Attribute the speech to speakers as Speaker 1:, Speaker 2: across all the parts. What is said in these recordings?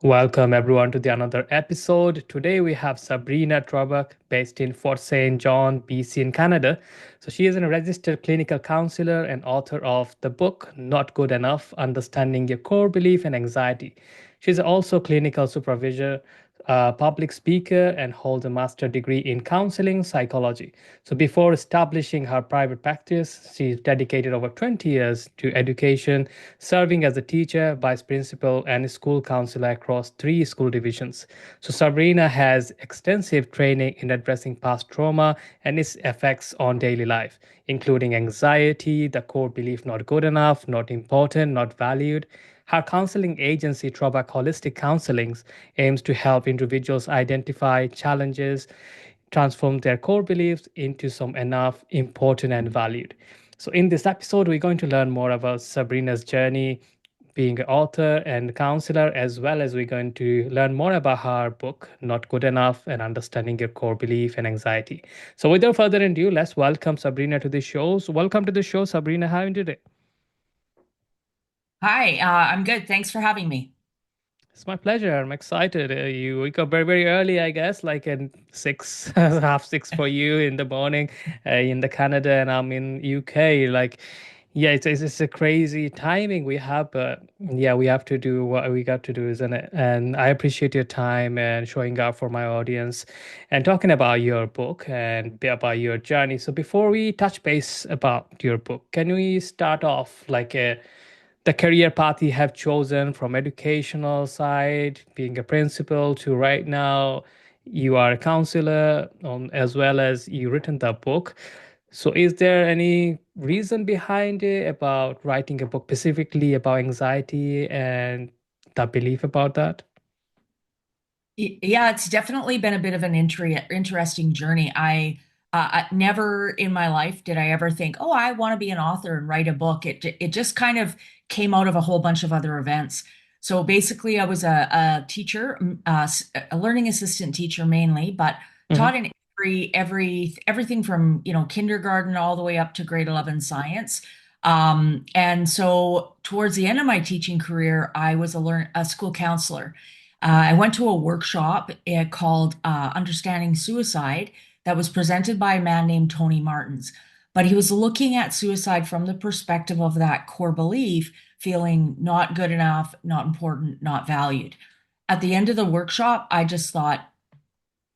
Speaker 1: Welcome everyone to the another episode. Today we have Sabrina Trobak based in Fort St. John, BC in Canada. So she is a registered clinical counselor and author of the book Not Good Enough: Understanding Your Core Belief and Anxiety. She's also clinical supervisor, public speaker, and holds a master degree in counseling psychology. So before establishing her private practice, she's dedicated over 20 years to education, serving as a teacher, vice principal, and school counselor across three school divisions. So Sabrina has extensive training in addressing past trauma and its effects on daily life, including anxiety, the core belief not good enough, not important, not valued. Her counseling agency, Trobak Holistic Counselling, aims to help individuals identify challenges, transform their core beliefs into some enough, important, and valued. So, in this episode, we're going to learn more about Sabrina's journey being an author and counselor, as well as we're going to learn more about her book, Not Good Enough, and Understanding Your Core Belief and Anxiety. So, without further ado, let's welcome Sabrina to the show. So, welcome to the show, Sabrina. How are you today?
Speaker 2: Hi, I'm good. Thanks for having me.
Speaker 1: It's my pleasure. I'm excited. You wake up very, very early, I guess, like in six, half six for you in the morning, in the Canada, and I'm in UK. Like, yeah, it's a crazy timing we have, but yeah, we have to do what we got to do, isn't it? And I appreciate your time and showing up for my audience and talking about your book and about your journey. So before we touch base about your book, can we start off like the career path you have chosen from educational side, being a principal, to right now you are a counselor, as well as you written the book. So is there any reason behind it about writing a book specifically about anxiety and the belief about that?
Speaker 2: Yeah, it's definitely been a bit of an interesting journey. I never in my life did I ever think, oh, I want to be an author and write a book. It just kind of came out of a whole bunch of other events. So basically, I was a teacher, a learning assistant teacher mainly, but taught
Speaker 1: Mhm.
Speaker 2: in everything from kindergarten all the way up to grade 11 science. And so towards the end of my teaching career, I was a school counselor. I went to a workshop called Understanding Suicide that was presented by a man named Tony Martins. But he was looking at suicide from the perspective of that core belief, feeling not good enough, not important, not valued. At the end of the workshop, I just thought,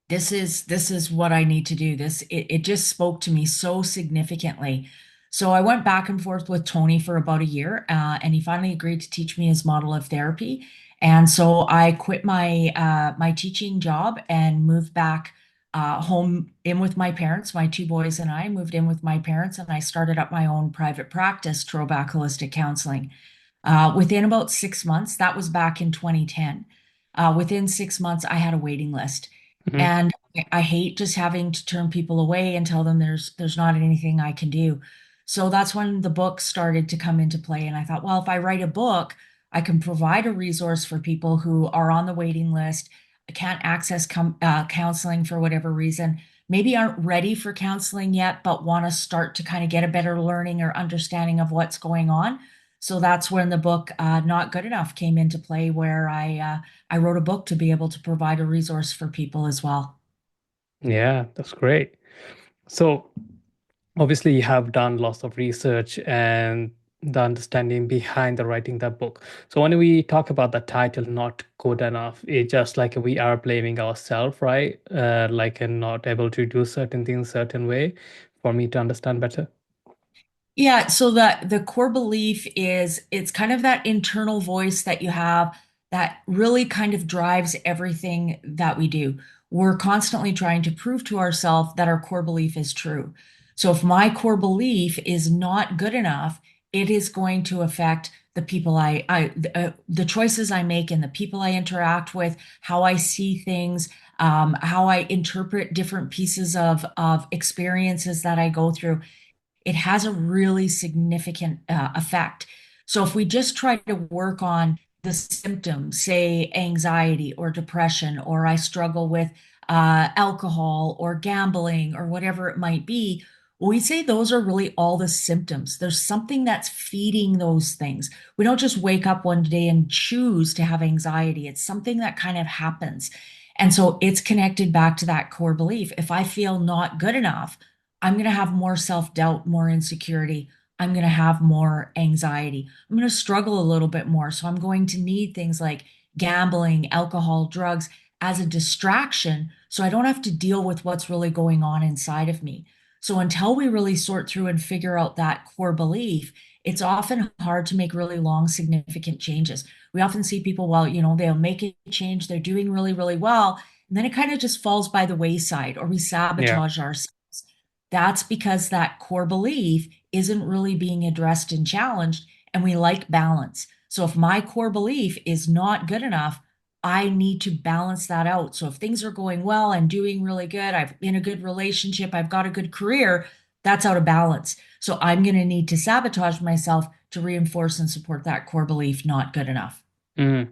Speaker 2: this is what I need to do. It just spoke to me so significantly. So I went back and forth with Tony for about a year, and he finally agreed to teach me his model of therapy. And so I quit my teaching job and moved back home in with my parents. My two boys and I moved in with my parents, and I started up my own private practice, Trobak Holistic Counselling. Within about 6 months, that was back in 2010. Within 6 months, I had a waiting list.
Speaker 1: Mhm.
Speaker 2: And I hate just having to turn people away and tell them there's not anything I can do. So that's when the book started to come into play. And I thought, well, if I write a book, I can provide a resource for people who are on the waiting list, can't access counseling for whatever reason, maybe aren't ready for counseling yet, but want to start to kind of get a better learning or understanding of what's going on. So that's when the book Not Good Enough came into play, where I wrote a book to be able to provide a resource for people as well.
Speaker 1: Yeah, that's great. So obviously you have done lots of research and the understanding behind the writing that book. So when we talk about the title not good enough, it's just like we are blaming ourselves, right? Like and not able to do certain things certain way for me to understand better.
Speaker 2: Yeah, so the core belief is it's kind of that internal voice that you have that really kind of drives everything that we do. We're constantly trying to prove to ourselves that our core belief is true. So if my core belief is not good enough, it is going to affect the people the choices I make and the people I interact with, how I see things, how I interpret different pieces of experiences that I go through. It has a really significant effect. So if we just try to work on the symptoms, say anxiety or depression, or I struggle with alcohol or gambling or whatever it might be, We say those are really all the symptoms. There's something that's feeding those things. We don't just wake up one day and choose to have anxiety. It's something that kind of happens. And so it's connected back to that core belief. If I feel not good enough, I'm going to have more self-doubt, more insecurity. I'm going to have more anxiety. I'm going to struggle a little bit more. So I'm going to need things like gambling, alcohol, drugs as a distraction so I don't have to deal with what's really going on inside of me. So until we really sort through and figure out that core belief, it's often hard to make really long, significant changes. We often see people, well, they'll make a change, they're doing really, really well, and then it kind of just falls by the wayside or we
Speaker 1: Yeah.
Speaker 2: sabotage ourselves. That's because that core belief isn't really being addressed and challenged, and we like balance. So if my core belief is not good enough, I need to balance that out. So if things are going well, I'm doing really good, I'm in a good relationship, I've got a good career, that's out of balance. So I'm going to need to sabotage myself to reinforce and support that core belief not good enough.
Speaker 1: Mm.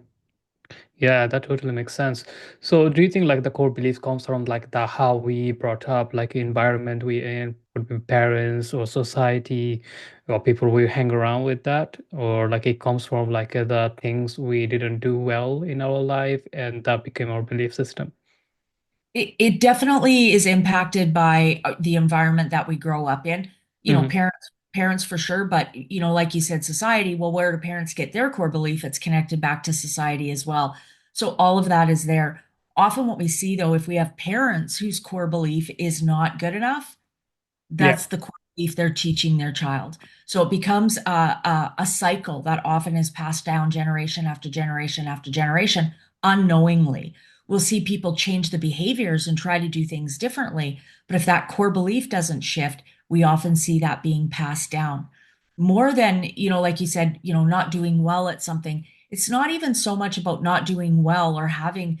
Speaker 1: Yeah, that totally makes sense. So do you think like the core beliefs comes from like the how we brought up, like environment we in, would be parents or society or people we hang around with that, or like it comes from like the things we didn't do well in our life and that became our belief system?
Speaker 2: It definitely is impacted by the environment that we grow up in.
Speaker 1: Hmm.
Speaker 2: Parents for sure, but like you said, society, well, where do parents get their core belief? It's connected back to society as well. So all of that is there. Often what we see though, if we have parents whose core belief is not good enough,
Speaker 1: Yeah.
Speaker 2: that's the core belief they're teaching their child. So it becomes a cycle that often is passed down generation after generation after generation unknowingly. We'll see people change the behaviors and try to do things differently. But if that core belief doesn't shift, we often see that being passed down. More than, like you said, not doing well at something, it's not even so much about not doing well or having,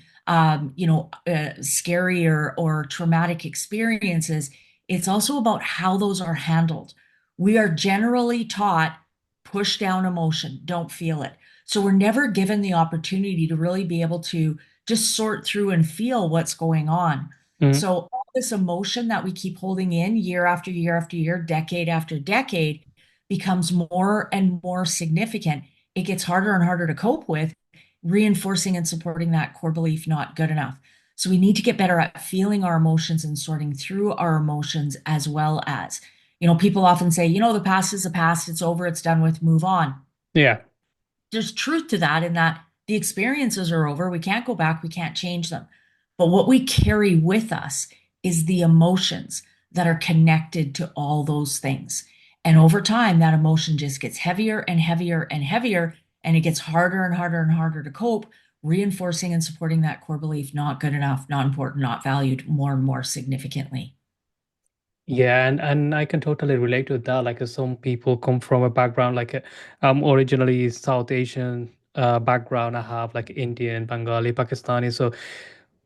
Speaker 2: scary or traumatic experiences. It's also about how those are handled. We are generally taught push down emotion, don't feel it. So we're never given the opportunity to really be able to just sort through and feel what's going on.
Speaker 1: Hmm.
Speaker 2: So all this emotion that we keep holding in year after year after year, decade after decade, becomes more and more significant. It gets harder and harder to cope with, reinforcing and supporting that core belief not good enough. So we need to get better at feeling our emotions and sorting through our emotions as well as, people often say, the past is the past, it's over, it's done with, move on.
Speaker 1: Yeah.
Speaker 2: There's truth to that in that the experiences are over. We can't go back, we can't change them. But what we carry with us is the emotions that are connected to all those things. And over time, that emotion just gets heavier and heavier and heavier, and it gets harder and harder and harder to cope, reinforcing and supporting that core belief not good enough, not important, not valued more and more significantly.
Speaker 1: Yeah, and I can totally relate to that. Like some people come from a background like I'm originally South Asian background. I have like Indian, Bengali, Pakistani. So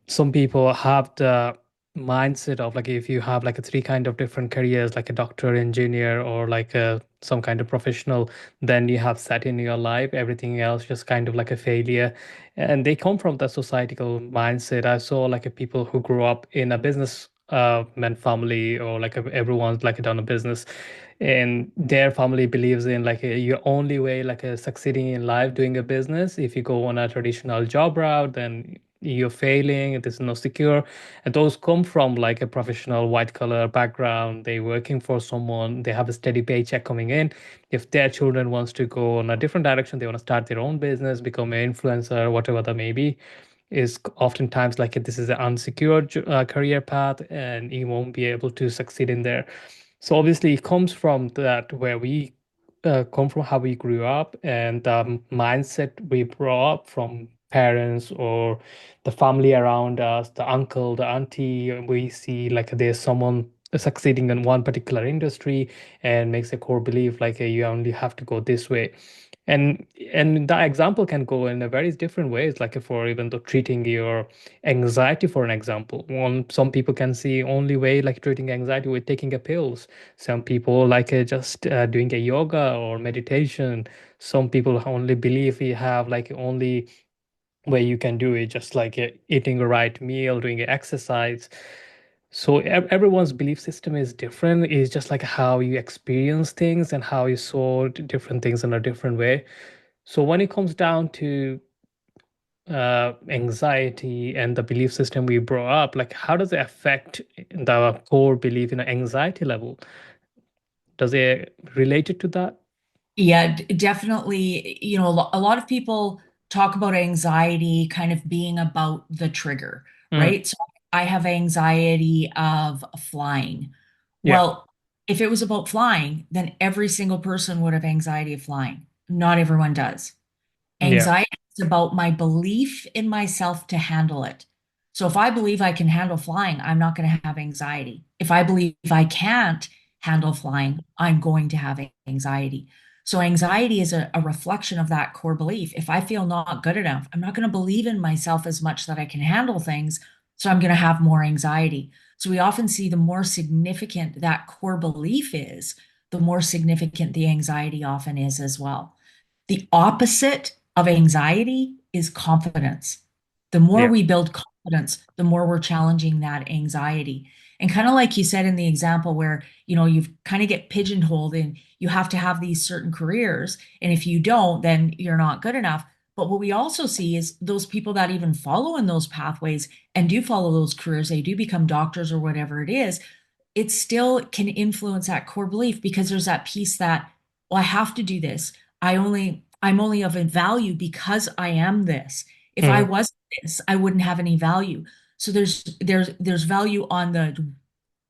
Speaker 1: some people have the mindset of like if you have like a three kind of different careers, like a doctor, engineer, or like a some kind of professional, then you have set in your life. Everything else just kind of like a failure. And they come from the societal mindset. I saw like a people who grew up in a business man family or like everyone's like done a business and their family believes in like your only way like succeeding in life doing a business if you go on a traditional job route then you're failing it is not secure and those come from like a professional white collar background they working for someone they have a steady paycheck coming in if their children wants to go on a different direction they want to start their own business become an influencer whatever that may be is oftentimes like this is an unsecured career path and you won't be able to succeed in there. So obviously it comes from that where we come from how we grew up and the mindset we brought up from parents or the family around us, the uncle, the auntie, we see like there's someone succeeding in one particular industry and makes a core belief like you only have to go this way and that example can go in a very different ways like for even though treating your anxiety for an example one some people can see only way like treating anxiety with taking a pills some people like just doing a yoga or meditation some people only believe you have like only way you can do it just like eating a right meal doing exercise So everyone's belief system is different. It's just like how you experience things and how you saw different things in a different way. So when it comes down to anxiety and the belief system we brought up, like how does it affect the core belief in an anxiety level? Does it relate it to that?
Speaker 2: Yeah, definitely. A lot of people talk about anxiety kind of being about the trigger,
Speaker 1: Mm,
Speaker 2: right? So I have anxiety of flying.
Speaker 1: yeah,
Speaker 2: Well, if it was about flying, then every single person would have anxiety of flying. Not everyone does.
Speaker 1: yeah,
Speaker 2: Anxiety is about my belief in myself to handle it. So if I believe I can handle flying, I'm not going to have anxiety. If I believe I can't handle flying, I'm going to have anxiety. So anxiety is a reflection of that core belief. If I feel not good enough, I'm not going to believe in myself as much that I can handle things. So I'm going to have more anxiety. So we often see the more significant that core belief is, the more significant the anxiety often is as well. The opposite of anxiety is confidence. The more
Speaker 1: yeah.
Speaker 2: we build confidence, the more we're challenging that anxiety. And kind of like you said in the example where, you kind of get pigeonholed and you have to have these certain careers. And if you don't, then you're not good enough. But what we also see is those people that even follow in those pathways and do follow those careers, they do become doctors or whatever it is, it still can influence that core belief because there's that piece that, well, I have to do this. I'm only of value because I am this. If I
Speaker 1: Mhm.
Speaker 2: wasn't this, I wouldn't have any value. So there's value on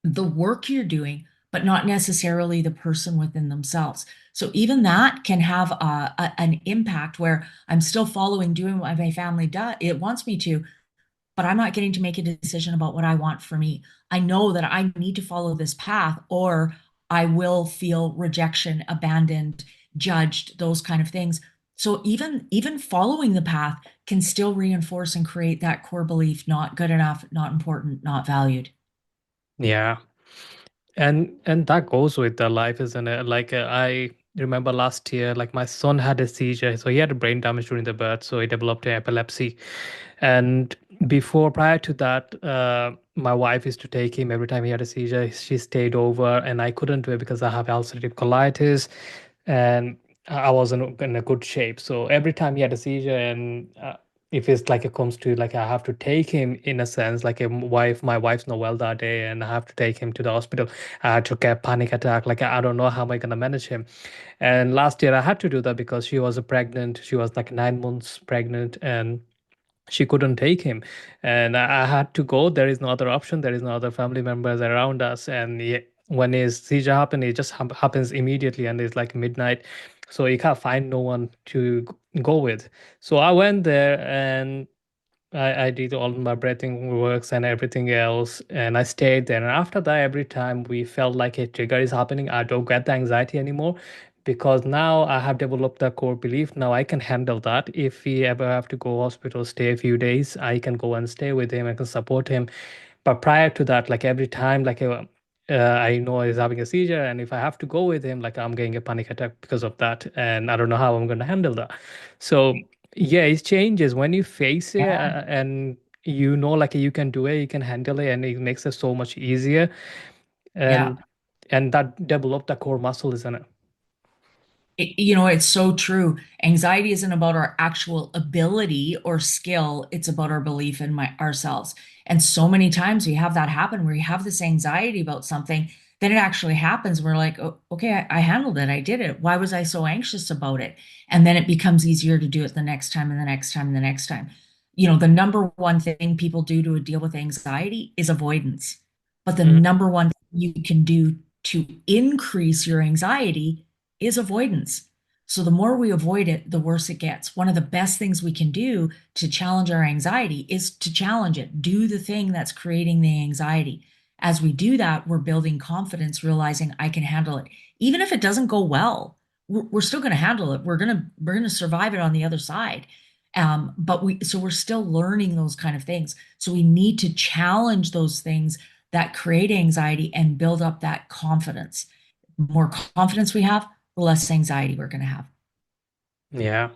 Speaker 2: the work you're doing, but not necessarily the person within themselves. So even that can have an impact where I'm still following, doing what my family does, it wants me to, but I'm not getting to make a decision about what I want for me. I know that I need to follow this path or I will feel rejection, abandoned, judged, those kind of things. So even following the path can still reinforce and create that core belief, not good enough, not important, not valued.
Speaker 1: Yeah. And that goes with the life, isn't it? Like I remember last year, like my son had a seizure, so he had a brain damage during the birth, so he developed epilepsy. And prior to that, my wife used to take him every time he had a seizure. She stayed over, and I couldn't do it because I have ulcerative colitis, and I wasn't in a good shape. So every time he had a seizure, and if it's like it comes to like I have to take him in a sense, like my wife's not well that day, and I have to take him to the hospital. I took a panic attack. Like I don't know how am I gonna manage him. And last year I had to do that because she was pregnant. She was like 9 months pregnant, and she couldn't take him, and I had to go. There is no other option. There is no other family members around us, and when his seizure happened, it just happens immediately, and it's like midnight, so you can't find no one to go with. So I went there, and I did all my breathing works and everything else, and I stayed there. And after that, every time we felt like a trigger is happening, I don't get the anxiety anymore because now I have developed the core belief. Now I can handle that. If we ever have to go hospital, stay a few days, I can go and stay with him. I can support him. But prior to that, like every time, I know he's having a seizure, and if I have to go with him, like I'm getting a panic attack because of that, and I don't know how I'm going to handle that. So yeah, it changes when you face it,
Speaker 2: Yeah.
Speaker 1: and like you can do it, you can handle it, and it makes it so much easier.
Speaker 2: Yeah.
Speaker 1: And that develop the core muscle, isn't it?
Speaker 2: It's so true. Anxiety isn't about our actual ability or skill. It's about our belief in ourselves. And so many times we have that happen where you have this anxiety about something, then it actually happens. We're like, oh, okay, I handled it. I did it. Why was I so anxious about it? And then it becomes easier to do it the next time and the next time and the next time. The number one thing people do to deal with anxiety is avoidance. But the
Speaker 1: Mhm.
Speaker 2: number one thing you can do to increase your anxiety is avoidance. So the more we avoid it, the worse it gets. One of the best things we can do to challenge our anxiety is to challenge it. Do the thing that's creating the anxiety. As we do that, we're building confidence, realizing I can handle it. Even if it doesn't go well, we're still going to handle it. We're going to survive it on the other side. But we're still learning those kind of things. So we need to challenge those things that create anxiety and build up that confidence. The more confidence we have, the less anxiety we're going to have.
Speaker 1: Yeah.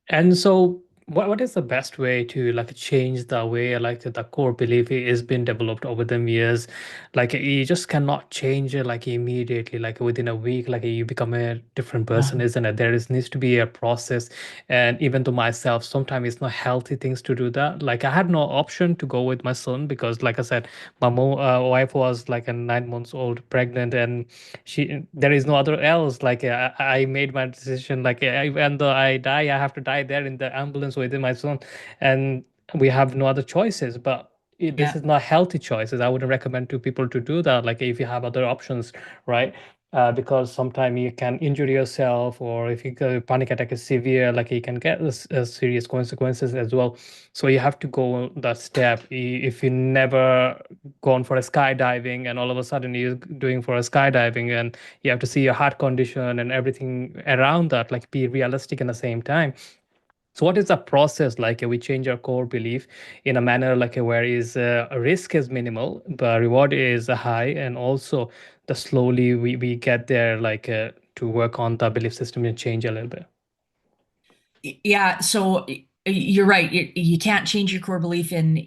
Speaker 1: And so what is the best way to like change the way like the core belief is been developed over the years? Like you just cannot change it like immediately, like within a week, like you become a different person, isn't it? There is needs to be a process. And even to myself, sometimes it's not healthy things to do that. Like I had no option to go with my son because, like I said, my wife was like a 9 months old pregnant, and there is no other else. Like I made my decision. Like even though I die, I have to die there in the ambulance with my son, and we have no other choices. But this
Speaker 2: Yeah.
Speaker 1: is not healthy choices. I wouldn't recommend to people to do that. Like if you have other options, right? Because sometimes you can injure yourself, or if you go panic attack is severe, like you can get serious consequences as well. So you have to go that step. If you never gone for a skydiving and all of a sudden you're doing for a skydiving, and you have to see your heart condition and everything around that, like be realistic in the same time. So what is the process like? We change our core belief in a manner like where is risk is minimal but reward is high, and also the slowly we get there like to work on the belief system and change a little bit.
Speaker 2: Yeah, so you're right. You can't change your core belief in,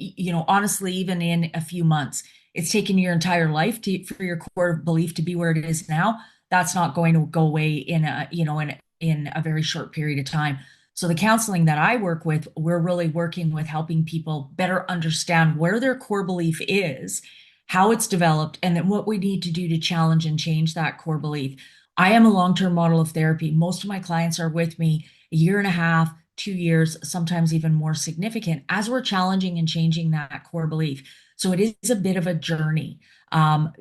Speaker 2: honestly, even in a few months. It's taken your entire life for your core belief to be where it is now. That's not going to go away in a very short period of time. So the counseling that I work with, we're really working with helping people better understand where their core belief is, how it's developed, and then what we need to do to challenge and change that core belief. I am a long-term model of therapy. Most of my clients are with me a year and a half, 2 years, sometimes even more significant as we're challenging and changing that core belief. So it is a bit of a journey. Um,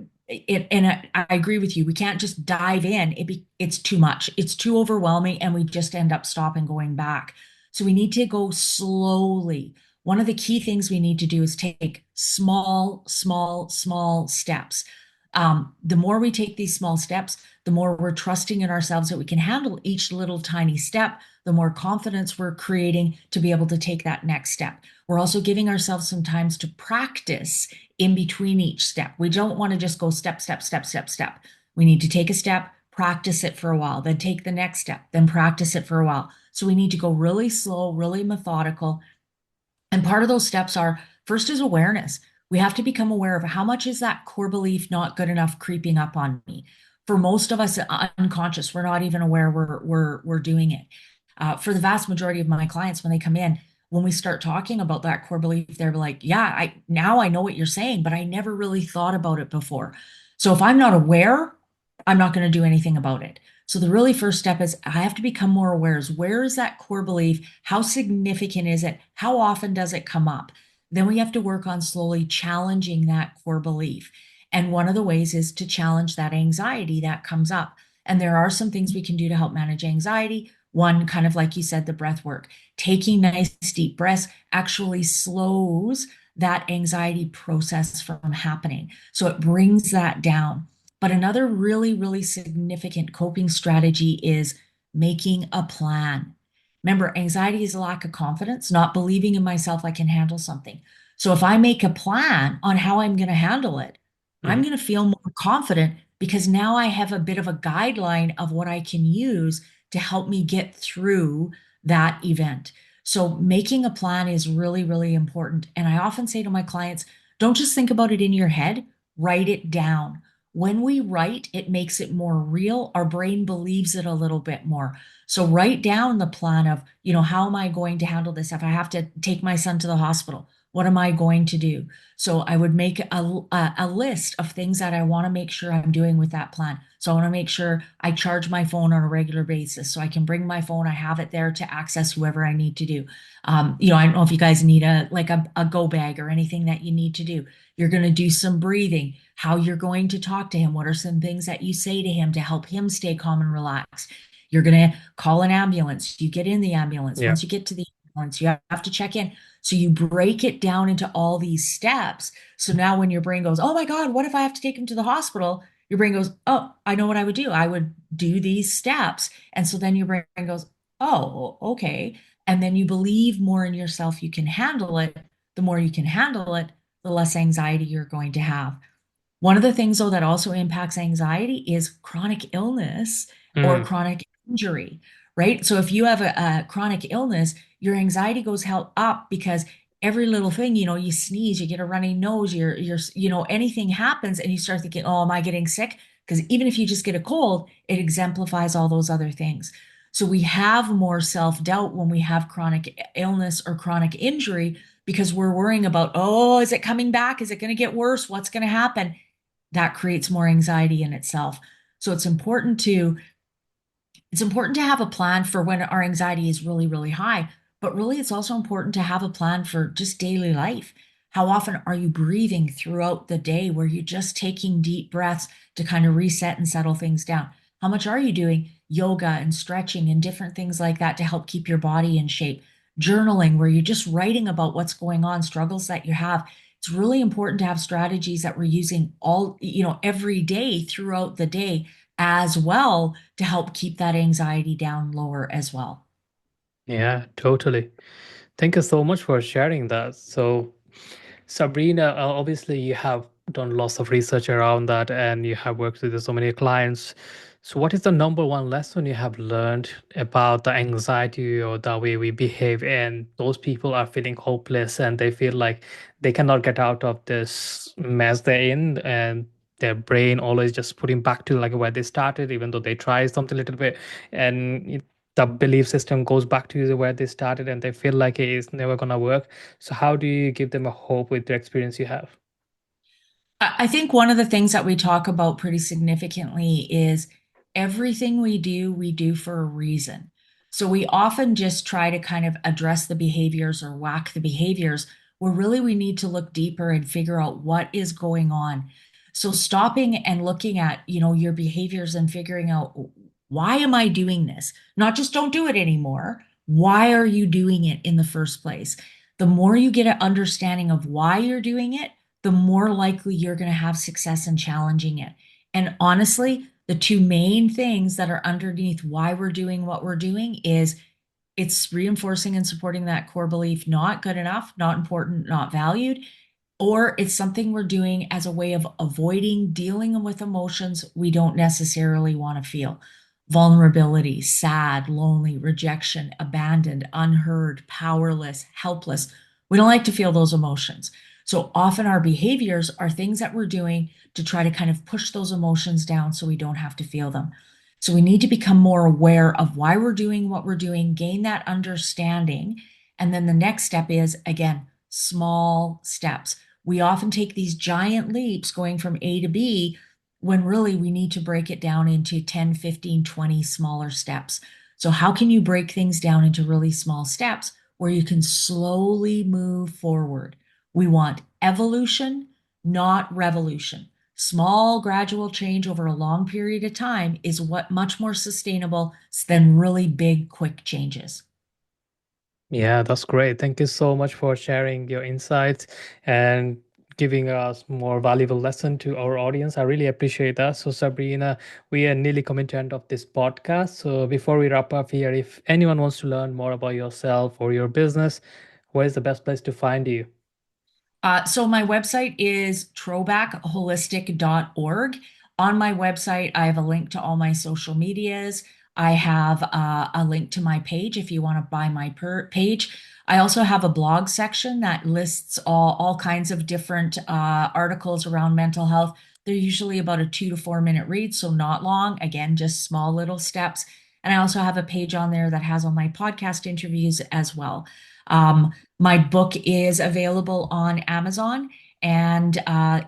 Speaker 2: and I agree with you. We can't just dive in. It's too much. It's too overwhelming, and we just end up stopping going back. So we need to go slowly. One of the key things we need to do is take small, small, small steps. The more we take these small steps, the more we're trusting in ourselves that we can handle each little tiny step, the more confidence we're creating to be able to take that next step. We're also giving ourselves some times to practice in between each step. We don't want to just go step, step, step, step, step. We need to take a step, practice it for a while, then take the next step, then practice it for a while. So we need to go really slow, really methodical, and part of those steps are first is awareness. We have to become aware of how much is that core belief not good enough creeping up on me. For most of us, unconscious, we're not even aware we're doing it. For the vast majority of my clients, when they come in, when we start talking about that core belief, they're like, "Yeah, I know what you're saying, but I never really thought about it before." So if I'm not aware, I'm not going to do anything about it. So the really first step is I have to become more aware. Is where is that core belief? How significant is it? How often does it come up? Then we have to work on slowly challenging that core belief. And one of the ways is to challenge that anxiety that comes up. And there are some things we can do to help manage anxiety. One, kind of like you said, the breath work. Taking nice deep breaths actually slows that anxiety process from happening. So it brings that down. But another really, really significant coping strategy is making a plan. Remember, anxiety is a lack of confidence, not believing in myself I can handle something. So if I make a plan on how I'm going to handle it, I'm
Speaker 1: Mhm.
Speaker 2: going to feel more confident because now I have a bit of a guideline of what I can use to help me get through that event. So making a plan is really, really important. And I often say to my clients, don't just think about it in your head, write it down. When we write, it makes it more real. Our brain believes it a little bit more. So write down the plan of, how am I going to handle this? If I have to take my son to the hospital, what am I going to do? So I would make a list of things that I want to make sure I'm doing with that plan. So I want to make sure I charge my phone on a regular basis so I can bring my phone. I have it there to access whoever I need to do. I don't know if you guys need a go bag or anything that you need to do. You're going to do some breathing, how you're going to talk to him. What are some things that you say to him to help him stay calm and relaxed? You're going to call an ambulance. You get in the ambulance.
Speaker 1: Yeah.
Speaker 2: Once you get to the ambulance, you have to check in. So you break it down into all these steps. So now when your brain goes, oh my God, what if I have to take him to the hospital? Your brain goes, oh, I know what I would do. I would do these steps. And so then your brain goes, oh, okay. And then you believe more in yourself. You can handle it. The more you can handle it, the less anxiety you're going to have. One of the things, though, that also impacts anxiety is chronic illness or
Speaker 1: Mm.
Speaker 2: chronic injury, right? So if you have a chronic illness, your anxiety goes hell up because every little thing, you sneeze, you get a runny nose, anything happens and you start thinking, oh, am I getting sick? Because even if you just get a cold, it exemplifies all those other things. So we have more self-doubt when we have chronic illness or chronic injury because we're worrying about, oh, is it coming back? Is it going to get worse? What's going to happen? That creates more anxiety in itself. So it's important to have a plan for when our anxiety is really, really high, but really it's also important to have a plan for just daily life. How often are you breathing throughout the day where you're just taking deep breaths to kind of reset and settle things down? How much are you doing yoga and stretching and different things like that to help keep your body in shape? Journaling, where you're just writing about what's going on, struggles that you have. It's really important to have strategies that we're using every day throughout the day as well to help keep that anxiety down lower as well.
Speaker 1: Yeah, totally. Thank you so much for sharing that. So, Sabrina, obviously you have done lots of research around that and you have worked with so many clients. So, what is the number one lesson you have learned about the anxiety or the way we behave? And those people are feeling hopeless and they feel like they cannot get out of this mess they're in, and their brain always just putting back to like where they started, even though they try something a little bit, and the belief system goes back to where they started, and they feel like it is never gonna work. So how do you give them a hope with the experience you have?
Speaker 2: I think one of the things that we talk about pretty significantly is everything we do for a reason. So we often just try to kind of address the behaviors or whack the behaviors, where really we need to look deeper and figure out what is going on. So stopping and looking at, your behaviors and figuring out, why am I doing this? Not just don't do it anymore. Why are you doing it in the first place? The more you get an understanding of why you're doing it, the more likely you're going to have success in challenging it. And honestly, the two main things that are underneath why we're doing what we're doing is it's reinforcing and supporting that core belief, not good enough, not important, not valued, or it's something we're doing as a way of avoiding dealing with emotions we don't necessarily want to feel. Vulnerability, sad, lonely, rejection, abandoned, unheard, powerless, helpless. We don't like to feel those emotions. So often our behaviors are things that we're doing to try to kind of push those emotions down so we don't have to feel them. So we need to become more aware of why we're doing what we're doing, gain that understanding. And then the next step is, again, small steps. We often take these giant leaps going from A to B when really we need to break it down into 10, 15, 20 smaller steps. So, how can you break things down into really small steps where you can slowly move forward? We want evolution, not revolution. Small, gradual change over a long period of time is what much more sustainable than really big, quick changes.
Speaker 1: Yeah, that's great. Thank you so much for sharing your insights and giving us more valuable lesson to our audience. I really appreciate that. So, Sabrina, we are nearly coming to end of this podcast. So, before we wrap up here, if anyone wants to learn more about yourself or your business, where is the best place to find you?
Speaker 2: So my website is trobachholistic.org. On my website, I have a link to all my social medias. I have a link to my page if you want to buy my page. I also have a blog section that lists all kinds of different articles around mental health. They're usually about a 2 to 4 minute read, so not long. Again, just small little steps. And I also have a page on there that has all my podcast interviews as well. My book is available on Amazon, and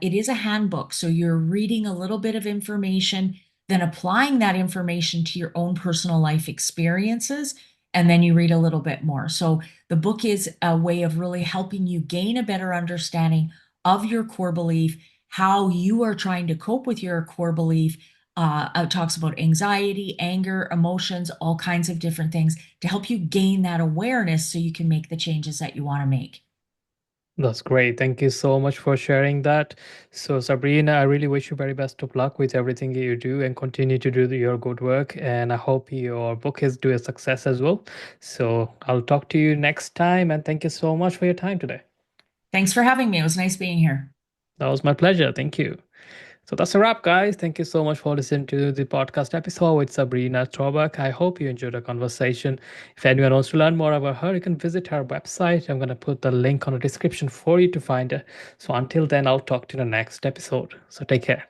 Speaker 2: it is a handbook. So you're reading a little bit of information, then applying that information to your own personal life experiences, and then you read a little bit more. So the book is a way of really helping you gain a better understanding of your core belief, how you are trying to cope with your core belief. It talks about anxiety, anger, emotions, all kinds of different things to help you gain that awareness so you can make the changes that you want to make.
Speaker 1: That's great. Thank you so much for sharing that. So, Sabrina, I really wish you very best of luck with everything you do and continue to do your good work. And I hope your book is do a success as well. So, I'll talk to you next time. And thank you so much for your time today.
Speaker 2: Thanks for having me. It was nice being here.
Speaker 1: That was my pleasure. Thank you. So that's a wrap, guys. Thank you so much for listening to the podcast episode with Sabrina Trobak. I hope you enjoyed the conversation. If anyone wants to learn more about her, you can visit her website. I'm going to put the link on the description for you to find her. So until then, I'll talk to you in the next episode. So take care.